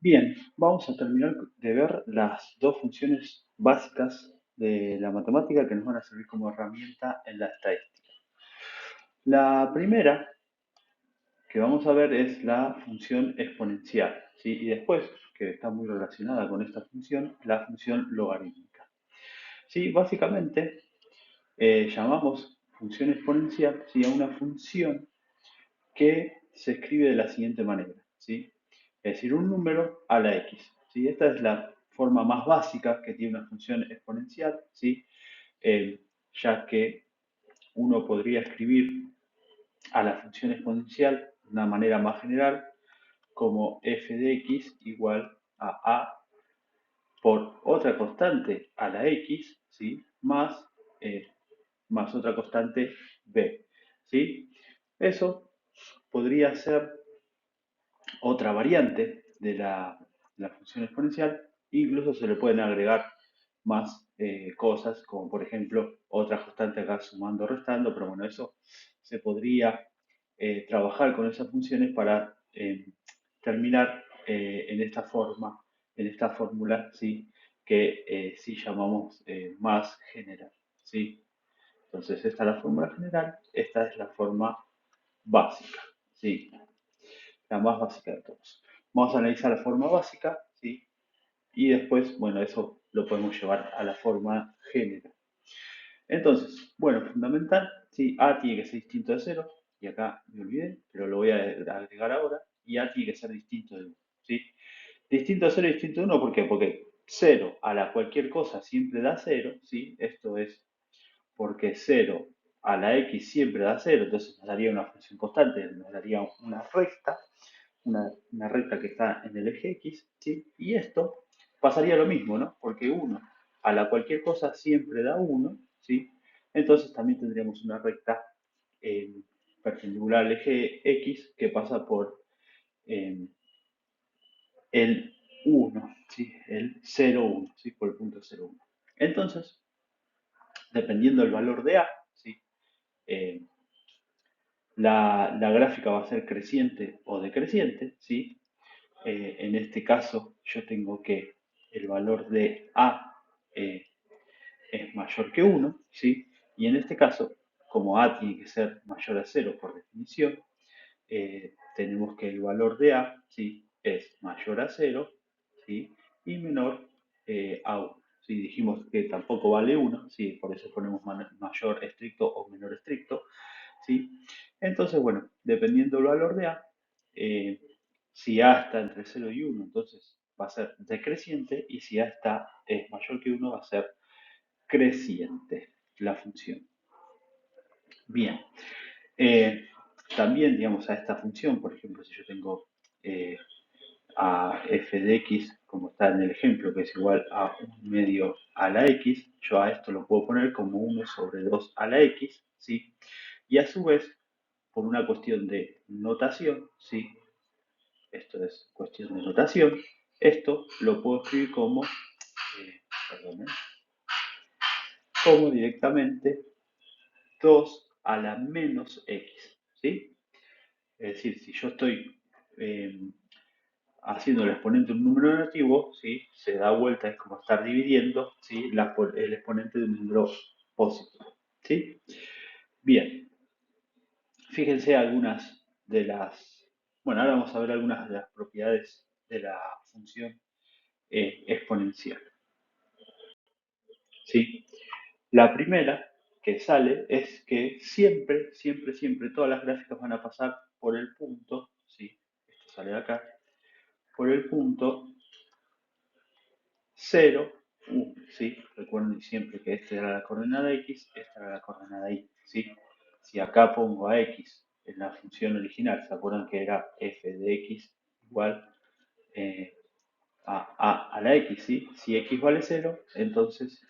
Bien, vamos a terminar de ver las dos funciones básicas de la matemática que nos van a servir como herramienta en la estadística. La primera que vamos a ver es la función exponencial, ¿sí? Y después, que está muy relacionada con esta función, la función logarítmica. ¿Sí? Básicamente, llamamos función exponencial, ¿sí?, a una función que se escribe de la siguiente manera, ¿sí? Es decir, un número a la x, ¿sí? Esta es la forma más básica que tiene una función exponencial, ¿sí? Ya que uno podría escribir a la función exponencial de una manera más general como f de x igual a por otra constante a la x, ¿sí?, más otra constante b, ¿sí? Eso podría ser otra variante de la función exponencial. Incluso se le pueden agregar más cosas, como por ejemplo otra constante acá sumando o restando, pero bueno, eso se podría trabajar con esas funciones para terminar en esta forma, en esta fórmula, ¿sí?, que sí llamamos más general, ¿sí? Entonces, esta es la fórmula general, esta es la forma básica, ¿sí?, la más básica de todos. Vamos a analizar la forma básica, ¿sí? Y después, bueno, eso lo podemos llevar a la forma general. Entonces, bueno, fundamental, ¿sí? A tiene que ser distinto de 0, y acá me olvidé, pero lo voy a agregar ahora, y A tiene que ser distinto de 1, ¿sí? Distinto de 0 y distinto de 1, ¿por qué? Porque 0 a la cualquier cosa siempre da 0, ¿sí? Esto es porque 0 a la x siempre da 0, entonces nos daría una función constante, nos daría una recta, una recta que está en el eje x, ¿sí? Y esto pasaría lo mismo, ¿no? Porque 1 a la cualquier cosa siempre da 1, ¿sí? Entonces también tendríamos una recta eh, perpendicular al eje x que pasa por eh, el 1, ¿sí? El 0, 1, ¿sí? Por el punto 0, 1. Entonces, dependiendo del valor de a, ¿sí?, eh, la gráfica va a ser creciente o decreciente, ¿sí? En este caso, yo tengo que el valor de A es mayor que 1, ¿sí? Y en este caso, como A tiene que ser mayor a 0 por definición, tenemos que el valor de A, ¿sí?, es mayor a 0, ¿sí?, y menor a 1. ¿Sí? Dijimos que tampoco vale 1, ¿sí? Por eso ponemos mayor estricto o menor estricto, ¿sí? Entonces, bueno, dependiendo del valor de A, eh, si A está entre 0 y 1, entonces va a ser decreciente, y si A es mayor que 1, va a ser creciente la función. Bien, eh, también, digamos, a esta función, por ejemplo, si yo tengo eh, a f de x, como está en el ejemplo, que es igual a 1 medio a la x, yo a esto lo puedo poner como 1 sobre 2 a la x, ¿sí? Y a su vez, por una cuestión de notación, ¿sí? Esto es cuestión de notación, esto lo puedo escribir como, perdón, como directamente 2 a la menos x, ¿sí? Es decir, si yo estoy eh, haciendo el exponente de un número negativo, ¿sí?, se da vuelta, es como estar dividiendo, ¿sí?, el exponente de un número positivo, ¿sí? Bien, fíjense algunas de las, bueno, ahora vamos a ver algunas de las propiedades de la función exponencial, ¿sí? La primera que sale es que siempre, siempre, siempre todas las gráficas van a pasar por el punto, ¿sí? Esto sale de acá, por el punto 0, 1, ¿sí? Recuerden siempre que esta era la coordenada x, esta era la coordenada y, ¿sí? Si acá pongo a x en la función original, ¿se acuerdan que era f de x igual eh, a la x, ¿sí? Si x vale 0, entonces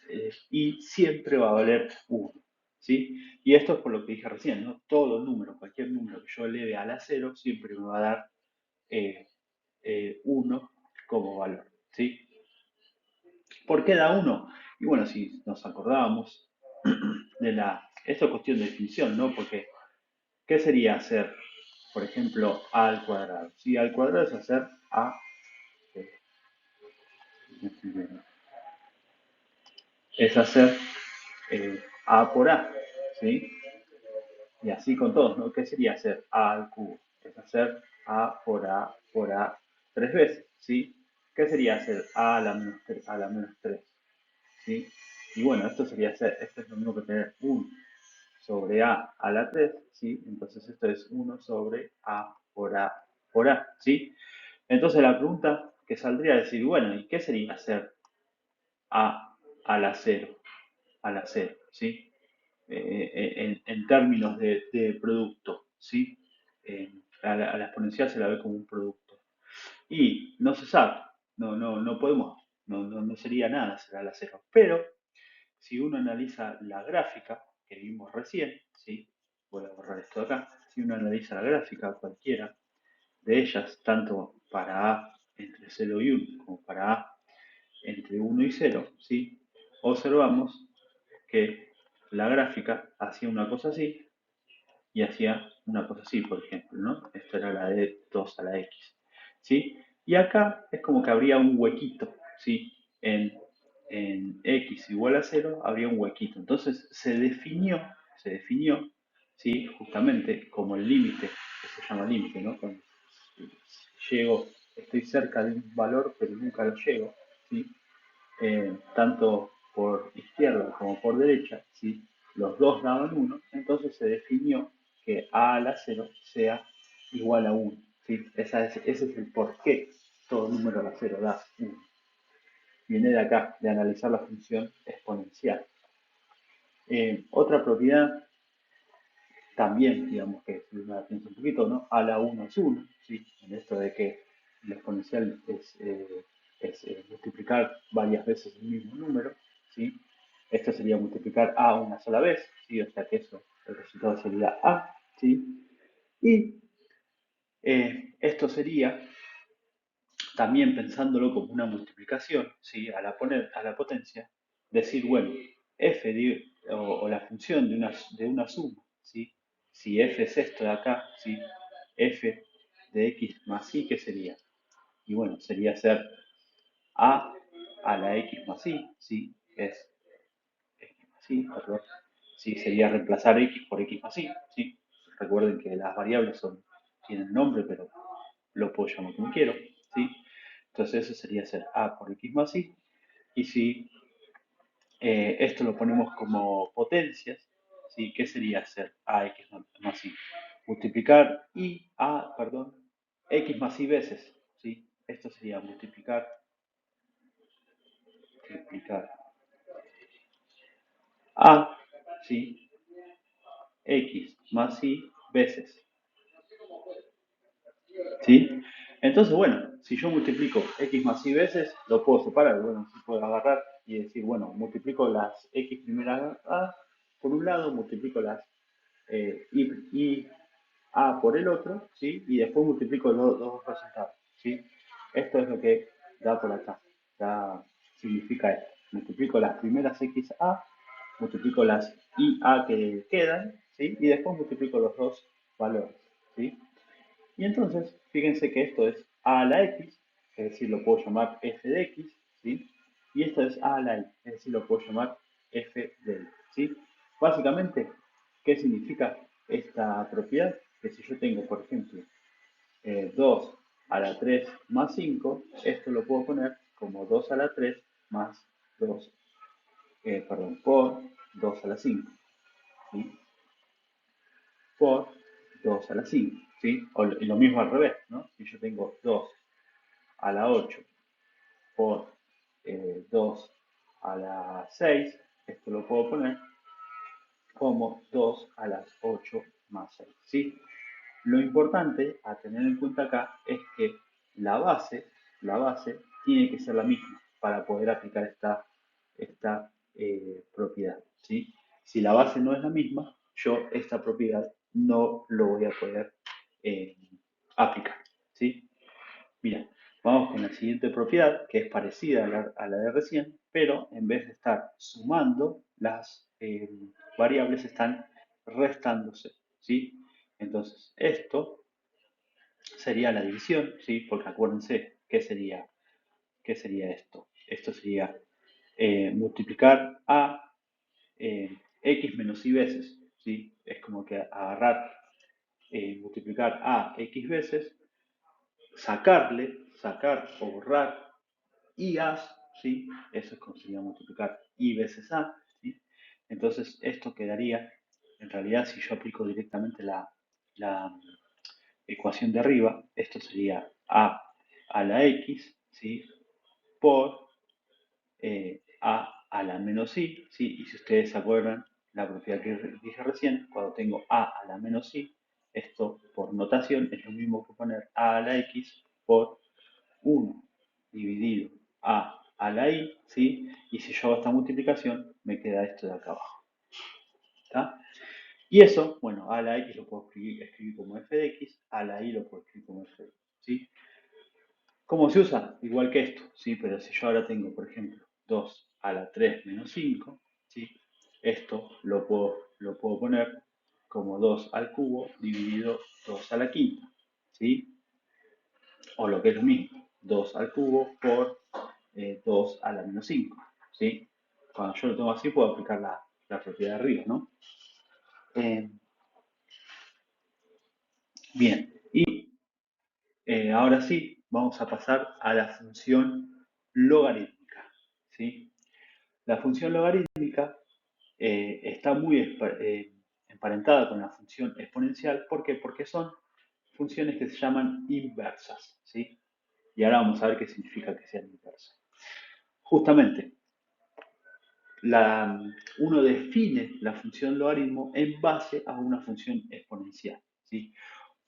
y siempre va a valer 1, ¿sí? Y esto es por lo que dije recién, ¿no? Todo número, cualquier número que yo eleve a la 0, siempre me va a dar 1 como valor, ¿sí? ¿Por qué da 1? Y bueno, si nos acordábamos de esto es cuestión de definición, ¿no? Porque, ¿qué sería hacer, por ejemplo, a al cuadrado? Si al cuadrado es hacer a me estoy viendo. Es hacer A por A, ¿sí? Y así con todos, ¿no? ¿Qué sería hacer A al cubo? Es hacer A por A 3 veces, ¿sí? ¿Qué sería hacer A a la menos 3, a la menos 3? ¿Sí? Y bueno, esto sería hacer, esto es lo mismo que tener 1 sobre A la 3, ¿sí? Entonces esto es 1 sobre A por A, ¿sí? Entonces la pregunta que saldría es decir, bueno, ¿y qué sería hacer A la 0? A la 0, ¿sí? En términos de producto, ¿sí? A la exponencial se la ve como un producto. Y no se sabe, no podemos, no sería nada hacer a la 0. Pero si uno analiza la gráfica que vimos recién, ¿sí? Voy a borrar esto de acá. Si uno analiza la gráfica, cualquiera de ellas, tanto para A entre 0 y 1 como para A entre 1 y 0, ¿sí? Observamos que la gráfica hacía una cosa así y hacía una cosa así, por ejemplo, ¿no? Esto era la de 2 a la x, ¿sí? Y acá es como que habría un huequito, ¿sí? En x igual a 0 habría un huequito. Entonces se definió, ¿sí? Justamente como el límite, que se llama límite, ¿no? Cuando llego, estoy cerca de un valor, pero nunca lo llego, ¿sí? Tanto por izquierda como por derecha, ¿sí? Los dos daban 1, entonces se definió que a la 0 sea igual a 1. ¿Sí? Ese es el por qué todo número a la 0 da 1. Viene de acá, de analizar la función exponencial. Otra propiedad también, digamos que si uno la piensa un poquito, ¿no? A la 1 es 1, ¿sí? En esto de que la exponencial es multiplicar varias veces el mismo número, ¿sí? Esto sería multiplicar A una sola vez, ¿sí? O sea que eso, el resultado sería A, ¿sí? Y esto sería también pensándolo como una multiplicación, ¿sí? A la potencia, decir, bueno, f o la función de una suma, ¿sí? Si f es esto de acá, ¿sí? F de x más y, ¿qué sería? Y bueno, sería hacer a la x más y, ¿sí? Es x más y, perdón. Sí, sería reemplazar x por x más y, ¿sí? Recuerden que las variables tienen nombre, pero lo puedo llamar como quiero, ¿sí? Entonces eso sería ser a por x más y. Y si esto lo ponemos como potencias, ¿sí? ¿Qué sería hacer ax más y? Multiplicar x más y veces, ¿sí? Esto sería multiplicar a, ¿sí? X más y veces, ¿sí? Entonces, bueno, si yo multiplico x más y veces, lo puedo separar, bueno, si puedo agarrar y decir, bueno, multiplico las x primeras a por un lado, multiplico las y a por el otro, ¿sí? Y después multiplico los dos resultados, ¿sí? Esto es lo que da por acá, significa esto. Multiplico las primeras x a, multiplico las y a que quedan, ¿sí? Y después multiplico los dos valores, ¿sí? Y entonces, fíjense que esto es a a la x, es decir, lo puedo llamar f de x, ¿sí? Y esto es a a la y, es decir, lo puedo llamar f de y, ¿sí? Básicamente, ¿qué significa esta propiedad? Que si yo tengo, por ejemplo, 2 a la 3 más 5, esto lo puedo poner como 2 a la 3 más 2, por 2 a la 5, ¿sí? Por 2 a la 5, ¿sí? Y lo mismo al revés, ¿no? Si yo tengo 2 a la 8 por 2 a la 6, esto lo puedo poner como 2 a las 8 más 6, ¿sí? Lo importante a tener en cuenta acá es que la base tiene que ser la misma para poder aplicar esta propiedad, ¿sí? Si la base no es la misma, yo esta propiedad no lo voy a poder eh, aplicar, ¿sí? Mira, vamos con la siguiente propiedad, que es parecida a la de recién, pero en vez de estar sumando, las variables están restándose, ¿sí? Entonces, esto sería la división, ¿sí? Porque acuérdense, qué sería esto? Esto sería multiplicar a x menos y veces, ¿sí? Es como que agarrar, multiplicar a x veces, sacar o borrar y a, ¿sí? Eso es como sería multiplicar y veces a, ¿sí? Entonces esto quedaría, en realidad si yo aplico directamente la ecuación de arriba, esto sería a la x, ¿sí? Por a la menos i, ¿sí? Y si ustedes se acuerdan, la propiedad que dije recién, cuando tengo a la menos i, esto por notación es lo mismo que poner a la x por 1 dividido a la i, ¿sí? Y si yo hago esta multiplicación, me queda esto de acá abajo. ¿Está? Y eso, bueno, a la x lo puedo escribir como f de x, a la i lo puedo escribir como f de y, ¿sí? ¿Cómo se usa? Igual que esto, ¿sí? Pero si yo ahora tengo, por ejemplo, 2 a la 3 menos 5, ¿sí? Esto lo puedo poner como 2 al cubo dividido 2 a la quinta, ¿sí? O lo que es lo mismo, 2 al cubo por 2 a la menos 5, ¿sí? Cuando yo lo tengo así, puedo aplicar la propiedad de arriba, ¿no? Eh, bien, y ahora sí, vamos a pasar a la función logarítmica, ¿sí? La función logarítmica está muy emparentada con la función exponencial. ¿Por qué? Porque son funciones que se llaman inversas, ¿sí? Y ahora vamos a ver qué significa que sean inversas. Justamente, uno define la función logaritmo en base a una función exponencial, ¿sí?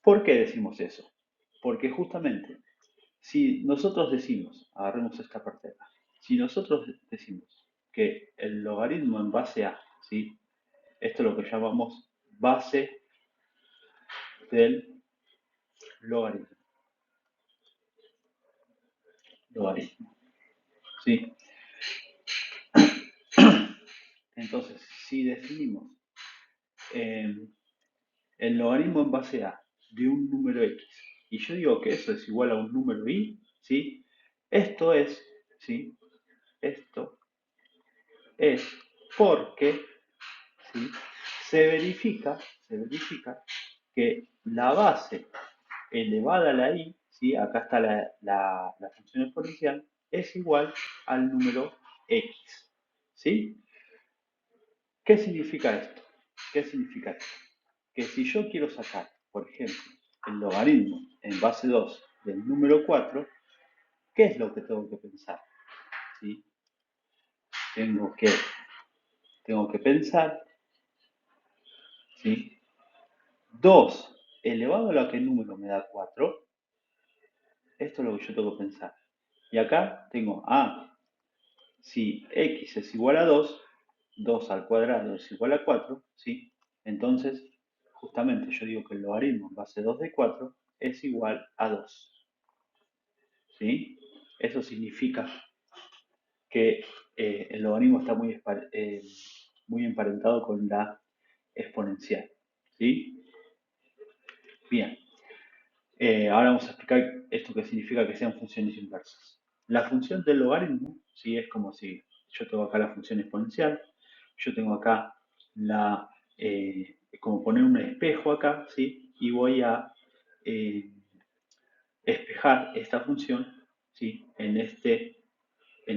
¿Por qué decimos eso? Porque justamente, si nosotros decimos, agarremos esta parte de acá, si nosotros decimos que el logaritmo en base a, ¿sí? Esto es lo que llamamos base del logaritmo. ¿Sí? Entonces, si definimos eh, el logaritmo en base a de un número x, y yo digo que eso es igual a un número y, ¿sí? Esto es, ¿sí? Esto es porque, ¿sí? Se verifica que la base elevada a la i, ¿sí? Acá está la función exponencial, es igual al número x, ¿sí? ¿Qué significa esto? ¿Qué significa esto? Que si yo quiero sacar, por ejemplo, el logaritmo en base 2 del número 4, ¿qué es lo que tengo que pensar? ¿Sí? Tengo que pensar, ¿sí? 2 elevado a lo que el número me da 4, esto es lo que yo tengo que pensar. Y acá tengo si x es igual a 2, 2 al cuadrado es igual a 4, ¿sí? Entonces, justamente yo digo que el logaritmo en base 2 de 4 es igual a 2, ¿sí? Eso significa que el logaritmo está muy emparentado con la exponencial, ¿sí? Bien, ahora vamos a explicar esto que significa que sean funciones inversas. La función del logaritmo, ¿sí? Es como si yo tengo acá la función exponencial, yo tengo acá como poner un espejo acá, ¿sí? Y voy a eh, espejar esta función, ¿sí? En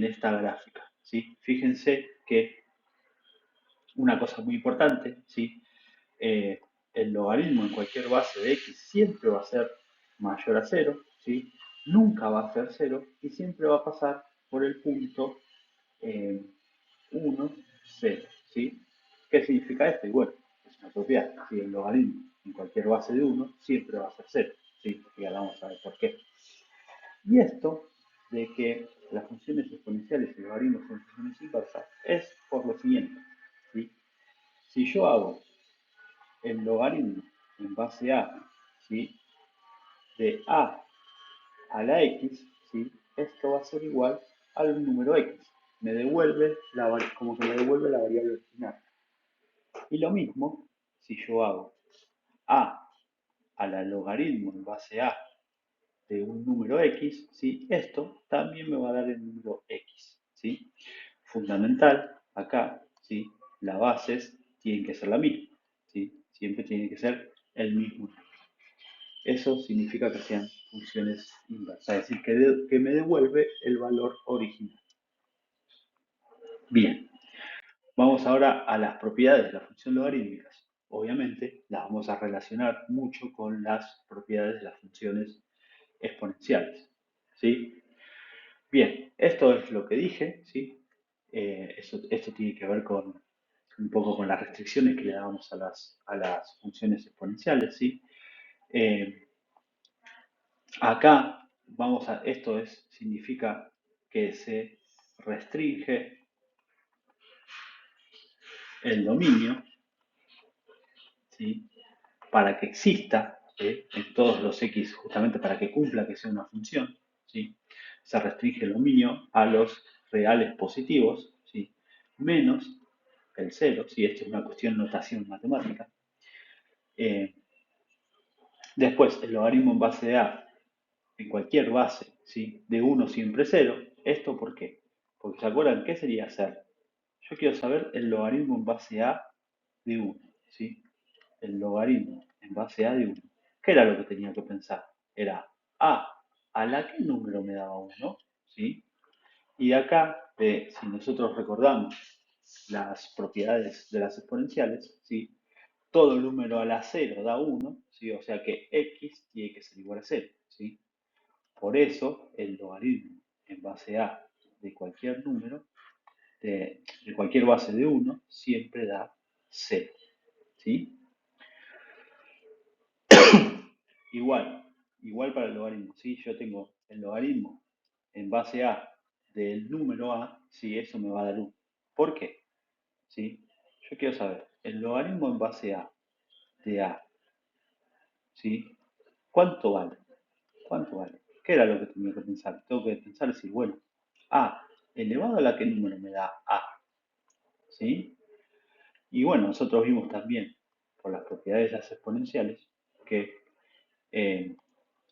esta gráfica, ¿sí? Fíjense que una cosa muy importante, ¿sí? Eh, el logaritmo en cualquier base de x siempre va a ser mayor a 0, ¿sí? Nunca va a ser 0 y siempre va a pasar por el punto 1, 0, ¿sí? ¿Qué significa esto? Y bueno, es una propiedad, ¿sí? El logaritmo en cualquier base de 1 siempre va a ser 0, ¿sí? Y ahora vamos a ver por qué. Y esto de que las funciones exponenciales y logaritmos son funciones inversas es por lo siguiente, ¿sí? Si yo hago el logaritmo en base a, ¿sí? De a la x, ¿sí? Esto va a ser igual al número x. Me devuelve como que me devuelve la variable original. Y lo mismo si yo hago a la logaritmo en base a de un número x, ¿sí? Esto también me va a dar el número x. ¿sí? Fundamental, acá, ¿sí? Las bases tienen que ser la misma, ¿sí? Siempre tiene que ser el mismo. Eso significa que sean funciones inversas, es decir, que me devuelve el valor original. Bien, vamos ahora a las propiedades de la función logarítmicas. Obviamente las vamos a relacionar mucho con las propiedades de las funciones exponenciales, ¿sí? Bien, esto es lo que dije, ¿sí? Esto tiene que ver con un poco con las restricciones que le damos a las funciones exponenciales, ¿sí? Eh, Acá significa que se restringe el dominio, ¿sí? Para que exista, en todos los x, justamente para que cumpla que sea una función, ¿sí? Se restringe el dominio a los reales positivos, ¿sí? Menos el cero, ¿sí? Esto es una cuestión de notación matemática. Después, el logaritmo en base de a, en cualquier base, ¿sí? De 1 siempre 0. ¿Esto por qué? Porque se acuerdan, ¿qué sería hacer? Yo quiero saber el logaritmo en base a de 1, ¿sí? El logaritmo en base a de 1. ¿Qué era lo que tenía que pensar? Era a la que número me daba 1, ¿sí? Y acá, si nosotros recordamos las propiedades de las exponenciales, ¿sí? Todo número a la 0 da 1, ¿sí? O sea que x tiene que ser igual a 0, ¿sí? Por eso, el logaritmo en base a de cualquier número, de cualquier base de 1, siempre da 0, ¿sí? Igual para el logaritmo, ¿sí? Yo tengo el logaritmo en base a del número a, sí, eso me va a dar 1. ¿Por qué? ¿Sí? Yo quiero saber, el logaritmo en base a de a, ¿sí? ¿Cuánto vale? ¿Cuánto vale? ¿Qué era lo que tenía que pensar? Tengo que pensar si, bueno, a elevado a la que número me da a, ¿sí? Y bueno, nosotros vimos también, por las propiedades de las exponenciales, que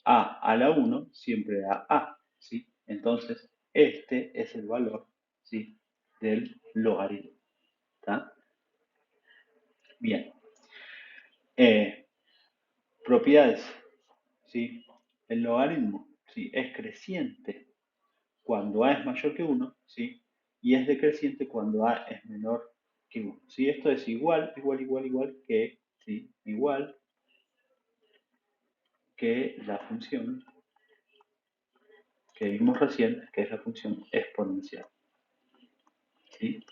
a la 1 siempre da a, ¿sí? Entonces, este es el valor, ¿sí? Del logaritmo, ¿está? Bien. Propiedades, ¿sí? El logaritmo, ¿sí? Es creciente cuando a es mayor que 1, ¿sí? Y es decreciente cuando a es menor que 1, ¿sí? Esto es igual que, ¿sí? Igual que la función que vimos recién, que es la función exponencial, ¿sí?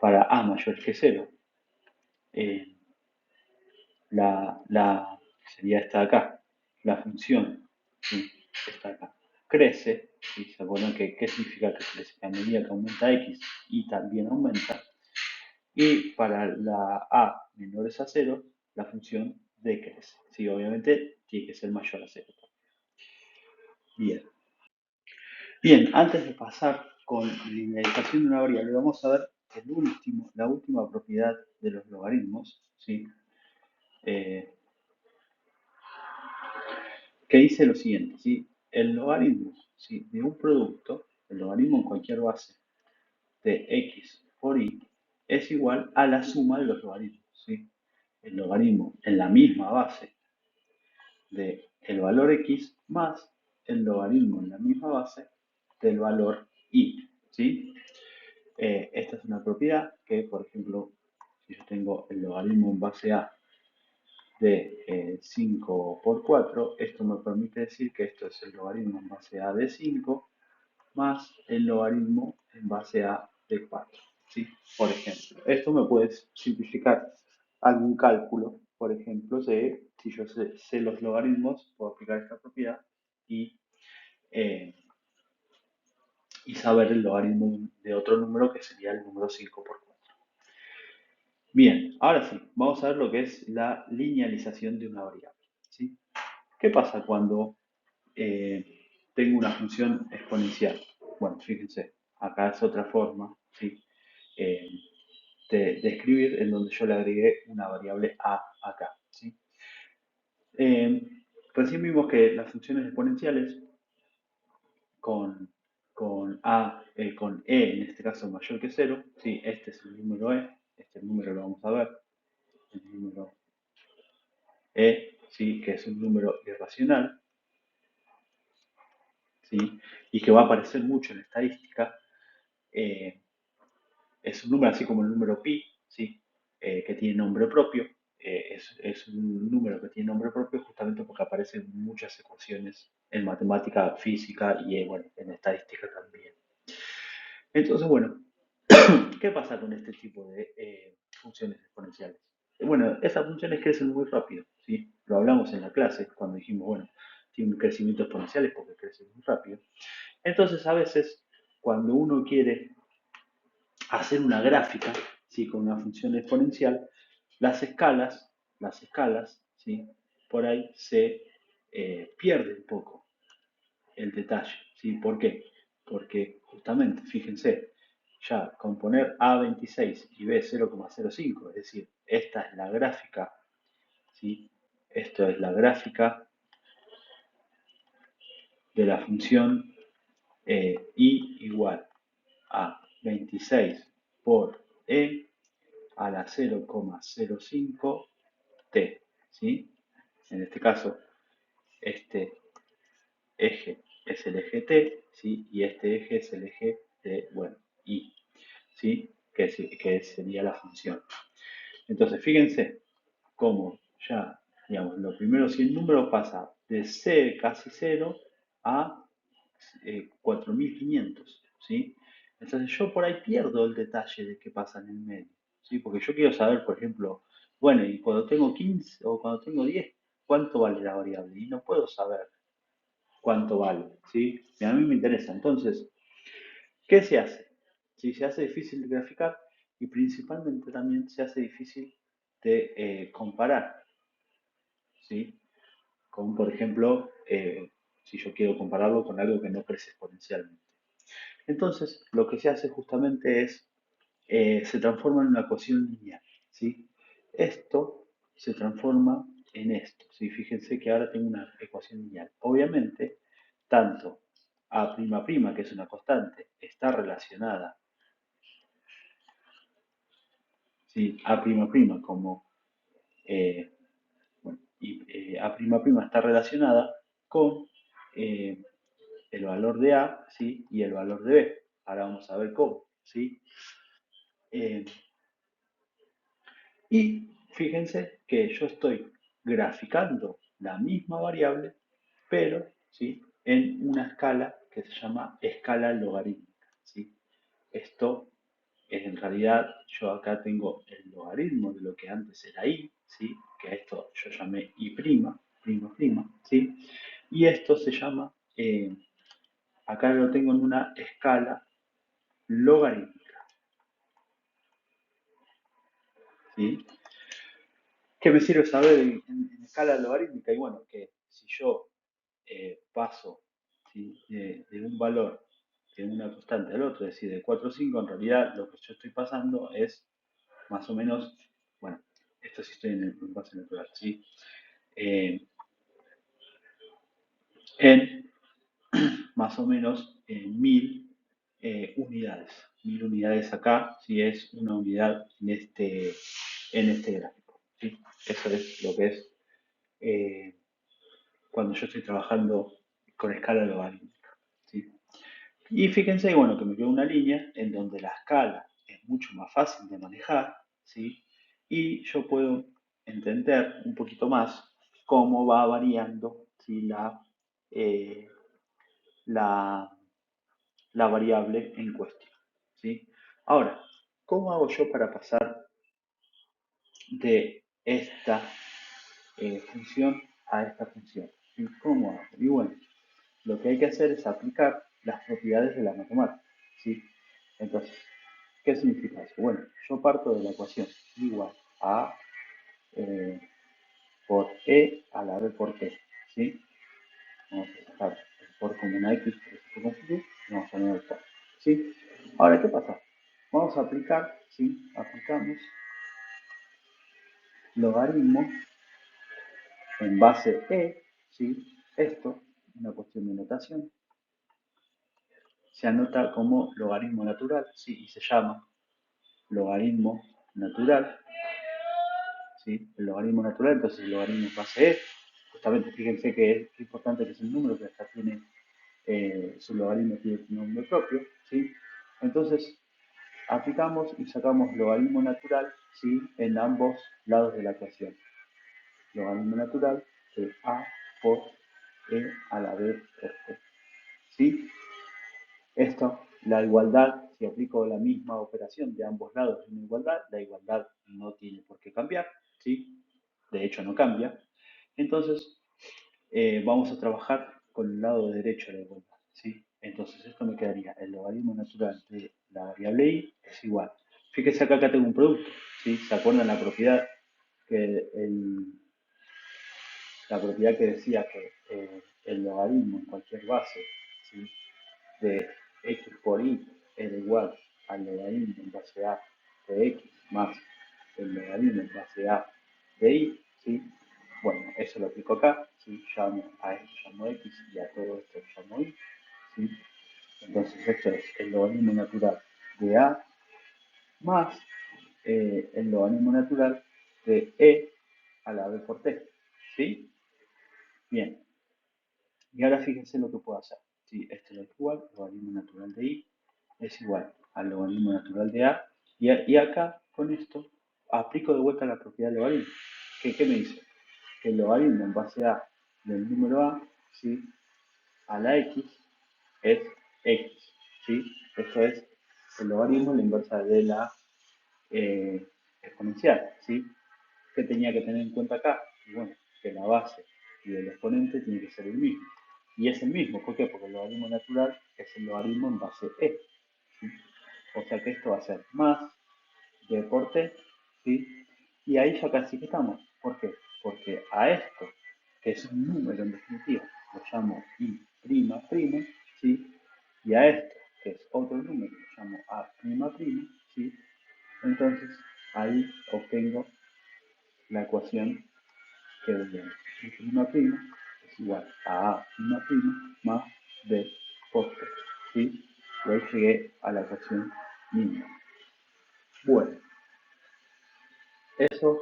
Para a mayor que 0, eh, sería esta de acá, la función, ¿sí? Esta de acá, crece, ¿sí? ¿Se acuerdan qué significa que crece? Que a medida que aumenta x y también aumenta, y para la a menores a 0, la función decrece, ¿sí? Obviamente tiene que ser mayor a 0. Bien. Bien, antes de pasar con linealización de una variable, vamos a ver la última propiedad de los logaritmos, ¿sí? Que dice lo siguiente, ¿sí? El logaritmo, ¿sí? De un producto, el logaritmo en cualquier base de x por y, es igual a la suma de los logaritmos, ¿sí? El logaritmo en la misma base del valor x más el logaritmo en la misma base del valor y, ¿sí? Esta es una propiedad que, por ejemplo, si yo tengo el logaritmo en base a de 5 por 4, esto me permite decir que esto es el logaritmo en base a de 5 más el logaritmo en base a de 4, ¿sí? Por ejemplo, esto me puede simplificar algún cálculo, por ejemplo, si yo sé los logaritmos, puedo aplicar esta propiedad y, eh, y saber el logaritmo de otro número que sería el número 5 por 4. Bien, ahora sí, vamos a ver lo que es la linealización de una variable, ¿sí? ¿Qué pasa cuando tengo una función exponencial? Bueno, fíjense, acá es otra forma, ¿sí? Eh, de escribir en donde yo le agregué una variable a acá, ¿sí? Recién vimos que las funciones exponenciales con con A, con E en este caso mayor que 0, ¿sí? Este es el número E, este número lo vamos a ver, el número E, ¿sí? Que es un número irracional, ¿sí? Y que va a aparecer mucho en estadística. Es un número así como el número pi, ¿sí? Que tiene nombre propio. Es un número que tiene nombre propio justamente porque aparecen muchas ecuaciones en matemática, física y bueno, en estadística también. Entonces, bueno, ¿qué pasa con este tipo de funciones exponenciales? Bueno, esas funciones crecen muy rápido, ¿sí? Lo hablamos en la clase cuando dijimos, bueno, tiene un crecimiento exponencial porque crecen muy rápido. Entonces, a veces, cuando uno quiere hacer una gráfica, ¿sí? Con una función exponencial, las escalas, ¿sí? Por ahí se pierde un poco el detalle, ¿sí? ¿Por qué? Porque justamente, fíjense, ya con poner A26 y B0,05, es decir, esta es la gráfica, ¿sí? Esto es la gráfica de la función I igual a 26 por E a la 0,05 t, ¿sí? En este caso, este eje es el eje t, ¿sí? Y este eje es el eje de, bueno, y, ¿sí? Que sería la función. Entonces, fíjense cómo ya, digamos, los primeros 100 números pasa de C casi 0 a 4500, ¿sí? Entonces yo por ahí pierdo el detalle de qué pasa en el medio, ¿sí? Porque yo quiero saber, por ejemplo, bueno, y cuando tengo 15 o cuando tengo 10, ¿cuánto vale la variable? Y no puedo saber cuánto vale, ¿sí? Y a mí me interesa. Entonces, ¿qué se hace? ¿Sí? Se hace difícil de graficar y principalmente también se hace difícil de comparar, ¿sí? Como por ejemplo, si yo quiero compararlo con algo que no crece exponencialmente. Entonces, lo que se hace justamente es, se transforma en una ecuación lineal, ¿sí? Esto se transforma en esto, ¿sí? Fíjense que ahora tengo una ecuación lineal. Obviamente, tanto A'', que es una constante, está relacionada, ¿sí? A'' como, bueno, y A'' está relacionada con el valor de A, ¿sí? Y el valor de B. Ahora vamos a ver cómo, ¿sí? Eh, Y fíjense que yo estoy graficando la misma variable, pero ¿sí? En una escala que se llama escala logarítmica, ¿sí? Esto es en realidad, yo acá tengo el logaritmo de lo que antes era i, ¿sí? Que a esto yo llamé i', ¿sí? Y esto se llama, acá lo tengo en una escala logarítmica, ¿sí? ¿Qué me sirve saber en escala logarítmica? Y bueno, que si yo paso, ¿sí? de un valor de una constante al otro, es decir, de 4 o 5, en realidad lo que yo estoy pasando es más o menos, bueno, esto sí estoy en base natural, ¿sí? Eh, en más o menos 1000 unidades. 1000 unidades acá, si es una unidad en este gráfico. ¿Sí? Eso es lo que es cuando yo estoy trabajando con escala logarítmica. ¿Sí? Y fíjense, bueno, que me queda una línea en donde la escala es mucho más fácil de manejar, ¿sí? Y yo puedo entender un poquito más cómo va variando, ¿sí? Eh, la, la variable en cuestión, ¿sí? Ahora, ¿cómo hago yo para pasar de esta función a esta función? ¿Sí? ¿Cómo hago? Y bueno, lo que hay que hacer es aplicar las propiedades de la matemática, ¿sí? Entonces, ¿qué significa eso? Bueno, yo parto de la ecuación igual a por e a la b por t, ¿sí? Vamos a sacar el por como una x, por eso se confunde, y vamos a poner el por, ¿sí? Ahora, ¿qué pasa? Vamos a aplicar, ¿sí? Aplicamos logaritmo en base e, ¿sí? Esto, una cuestión de notación, se anota como logaritmo natural, ¿sí? Y se llama logaritmo natural, ¿sí? El logaritmo natural, entonces el logaritmo es base e. Justamente, fíjense que es importante que es el número que acá tiene, su logaritmo tiene un nombre propio, ¿sí? Entonces, aplicamos y sacamos logaritmo natural, ¿sí? En ambos lados de la ecuación. Logaritmo natural de a por e a la b por t, ¿sí? Esto, la igualdad, si aplico la misma operación de ambos lados de una igualdad, la igualdad no tiene por qué cambiar, ¿sí? De hecho, no cambia. Entonces, vamos a trabajar con el lado derecho de la igualdad, ¿sí? Entonces, esto me quedaría, el logaritmo natural de la variable y es igual. Fíjense acá tengo un producto, ¿sí? ¿Se acuerdan la propiedad que la propiedad que decía que el logaritmo en cualquier base, ¿sí? De x por y era igual al logaritmo en base a de x más el logaritmo en base a de y, ¿sí? Bueno, eso lo aplico acá, ¿sí? Llamo a esto llamo x y a todo esto llamo y, ¿sí? Entonces esto es el logaritmo natural de a más el logaritmo natural de e a la b por t, ¿sí? Bien, y ahora fíjense lo que puedo hacer. Si esto es igual, el logaritmo natural de i es igual al logaritmo natural de a, y acá con esto aplico de vuelta la propiedad del logaritmo. ¿Qué me dice? Que el logaritmo en base a del número a, ¿sí? A la x es x, ¿sí? Esto es el logaritmo, la inversa de la exponencial, ¿sí? ¿Qué tenía que tener en cuenta acá? Y bueno, que la base y el exponente tiene que ser el mismo. Y es el mismo, ¿por qué? Porque el logaritmo natural es el logaritmo en base e, ¿sí? O sea que esto va a ser más d por t, ¿sí? Y ahí ya casi que estamos. ¿Por qué? Porque a esto, que es un número en definitiva, lo llamo i', ¿sí? Y a esto, que es otro número, lo llamo a', ¿sí? Entonces, ahí obtengo la ecuación que de i' es igual a más b por t, ¿sí? Y ahí llegué a la ecuación mínima. Bueno, eso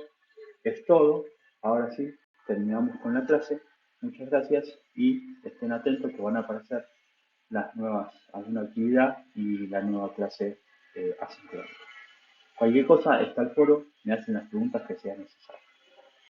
es todo. Ahora sí, terminamos con la clase. Muchas gracias y estén atentos que van a aparecer las nuevas, alguna actividad y la nueva clase asíncrona. Cualquier cosa está al foro, me hacen las preguntas que sean necesarias.